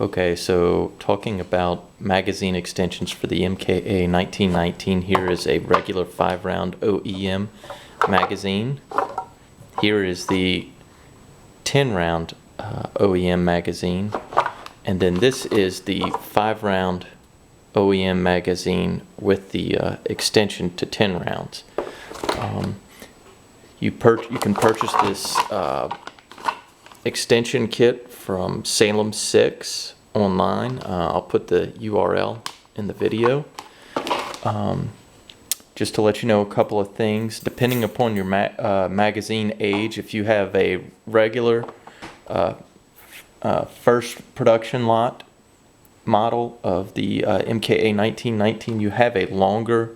Okay, so talking about magazine extensions for the MKA1919, here is a regular 5-round OEM magazine. Here is the 10-round OEM magazine, and then this is the 5-round OEM magazine with the extension to 10 rounds. You can purchase this extension kit from Salem 6 online. I'll put the URL in the video. Just to let you know a couple of things, depending upon your magazine age, if you have a regular first production lot model of the MKA1919, you have a longer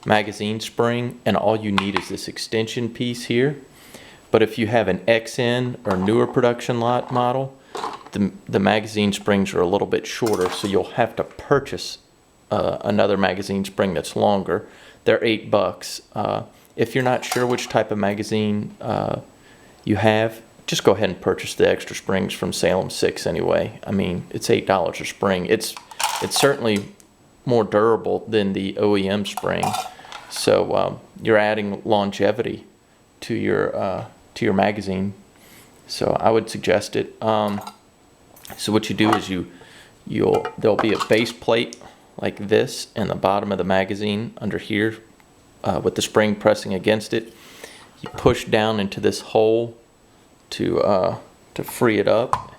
magazine spring and all you need is this extension piece here. But if you have an XN or newer production lot model, the magazine springs are a little bit shorter, so you'll have to purchase another magazine spring that's longer. They're $8. If you're not sure which type of magazine you have, just go ahead and purchase the extra springs from Salem 6 anyway. I mean, it's $8 a spring. It's certainly more durable than the OEM spring, so you're adding longevity to your magazine. So I would suggest it. So what you do is there'll be a base plate like this in the bottom of the magazine under here with the spring pressing against it. You push down into this hole to free it up.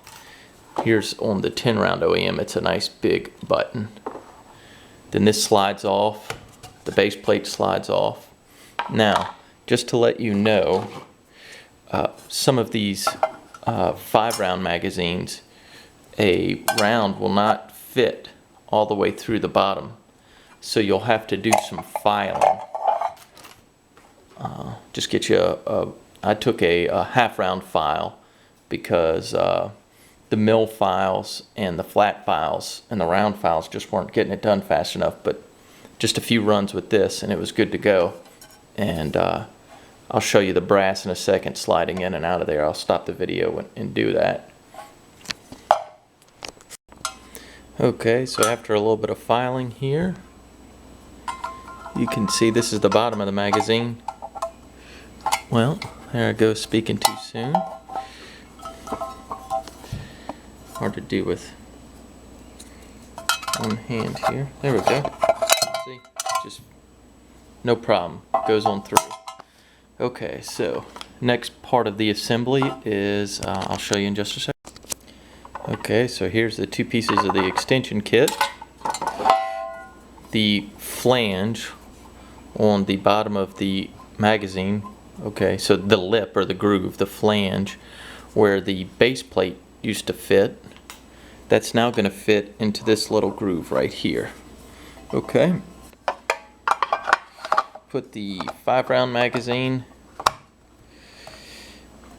Here's on the 10-round OEM, it's a nice big button. Then this slides off, the base plate slides off. Now, just to let you know, some of these 5-round magazines, a round will not fit all the way through the bottom, so you'll have to do some filing. Just get you I took a half-round file because the mill files and the flat files and the round files just weren't getting it done fast enough, but just a few runs with this and it was good to go. And I'll show you the brass in a second sliding in and out of there. I'll stop the video and do that. Okay, so after a little bit of filing here, you can see this is the bottom of the magazine. Well, there I go, speaking too soon. Hard to do with one hand here. There we go. See, just no problem. Goes on through. Okay, so next part of the assembly is I'll show you in just a second. Okay, so here's the two pieces of the extension kit. The flange on the bottom of the magazine. Okay, so the lip or the groove, the flange, where the base plate used to fit, that's now going to fit into this little groove right here. Okay. Put the 5-round magazine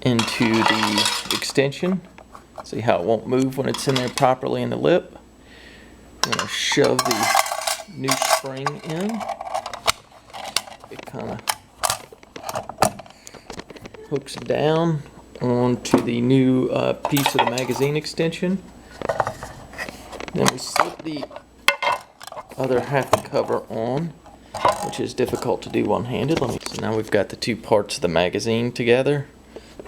into the extension. See how it won't move when it's in there properly in the lip. I'm going to shove the new spring in. It kind of hooks down onto the new piece of the magazine extension. Then we slip the other half the cover on, which is difficult to do one-handed. So now we've got the two parts of the magazine together,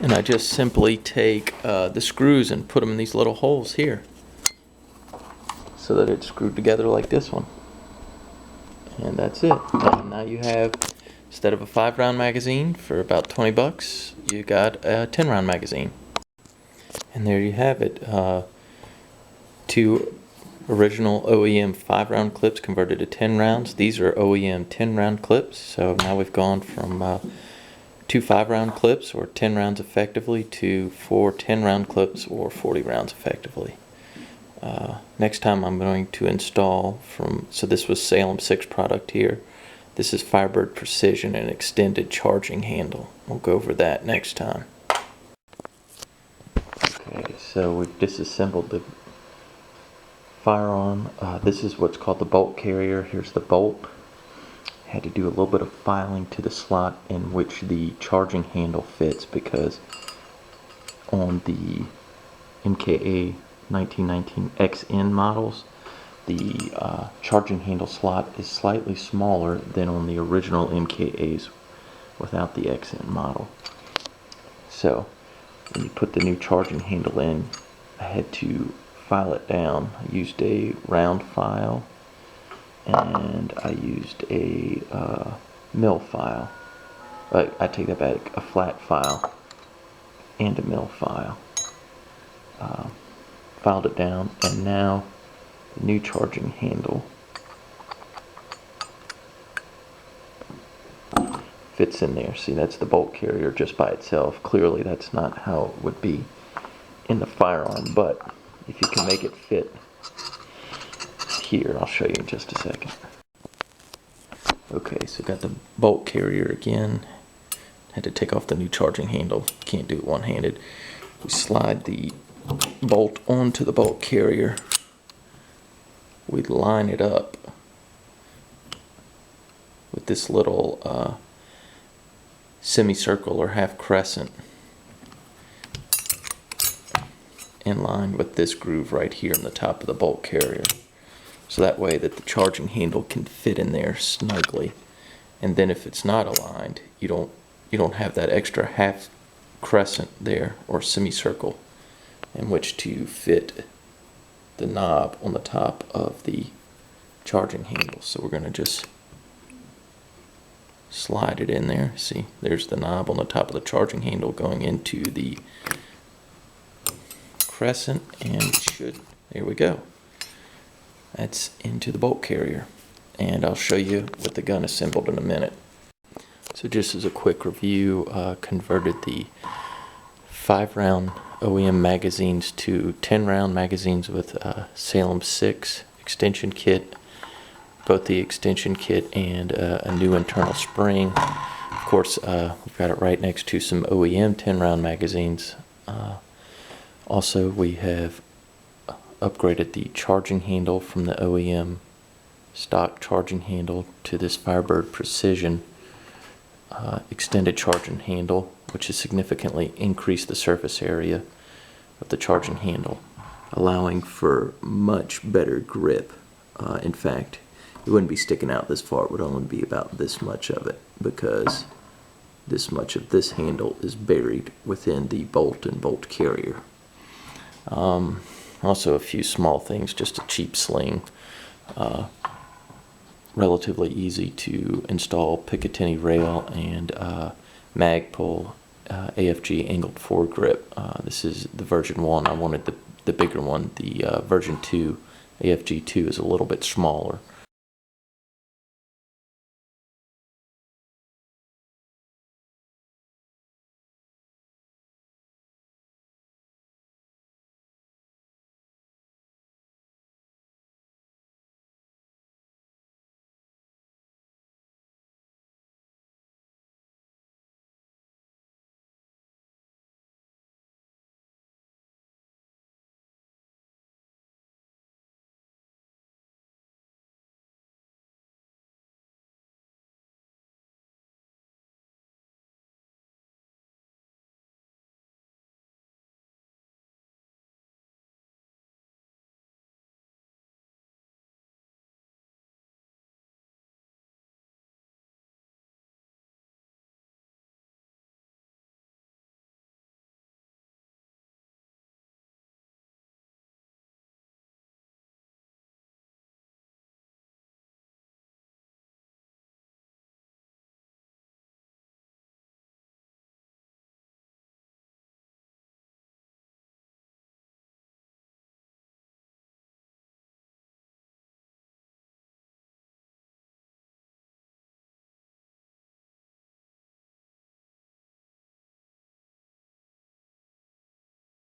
and I just simply take the screws and put them in these little holes here so that it's screwed together like this one. And that's it. And now you have, instead of a 5-round magazine for about 20 bucks, you got a 10-round magazine. And there you have it. Two original OEM 5-round clips converted to 10 rounds. These are OEM 10-round clips. So now we've gone from 2 5-round clips or 10 rounds effectively to 4 10-round clips or 40 rounds effectively. Next time I'm going to install so this was Salem 6 product here. This is Firebird Precision and extended charging handle. We'll go over that next time. Okay, so we've disassembled the firearm. This is what's called the bolt carrier. Here's the bolt. Had to do a little bit of filing to the slot in which the charging handle fits, because on the MKA 1919 XN models, the charging handle slot is slightly smaller than on the original MKAs without the XN model. So when you put the new charging handle in, I had to file it down. I used a round file and I used a mill file. I take that back, a flat file and a mill file. Filed it down, and now the new charging handle fits in there. See, that's the bolt carrier just by itself. Clearly that's not how it would be in the firearm, but if you can make it fit here, I'll show you in just a second. Okay, so got the bolt carrier again. Had to take off the new charging handle. Can't do it one-handed. We slide the bolt onto the bolt carrier. We line it up with this little semicircle or half crescent in line with this groove right here in the top of the bolt carrier. So that way that the charging handle can fit in there snugly. And then if it's not aligned, you don't have that extra half crescent there or semicircle in which to fit the knob on the top of the charging handle. So we're going to just slide it in there. See, there's the knob on the top of the charging handle going into the crescent, and it should, there we go. That's into the bolt carrier, and I'll show you with the gun assembled in a minute. So just as a quick review, converted the 5-round OEM magazines to 10-round magazines with Salem 6 extension kit, both the extension kit and a new internal spring. Of course, we've got it right next to some OEM 10-round magazines. Also, we have upgraded the charging handle from the OEM stock charging handle to this Firebird Precision extended charging handle, which has significantly increased the surface area of the charging handle, allowing for much better grip. In fact, it wouldn't be sticking out this far, it would only be about this much of it, because this much of this handle is buried within the bolt and bolt carrier. Also a few small things, just a cheap sling, relatively easy to install Picatinny rail and Magpul AFG angled foregrip. This is the version 1. I wanted the bigger one. The version 2 AFG 2 is a little bit smaller.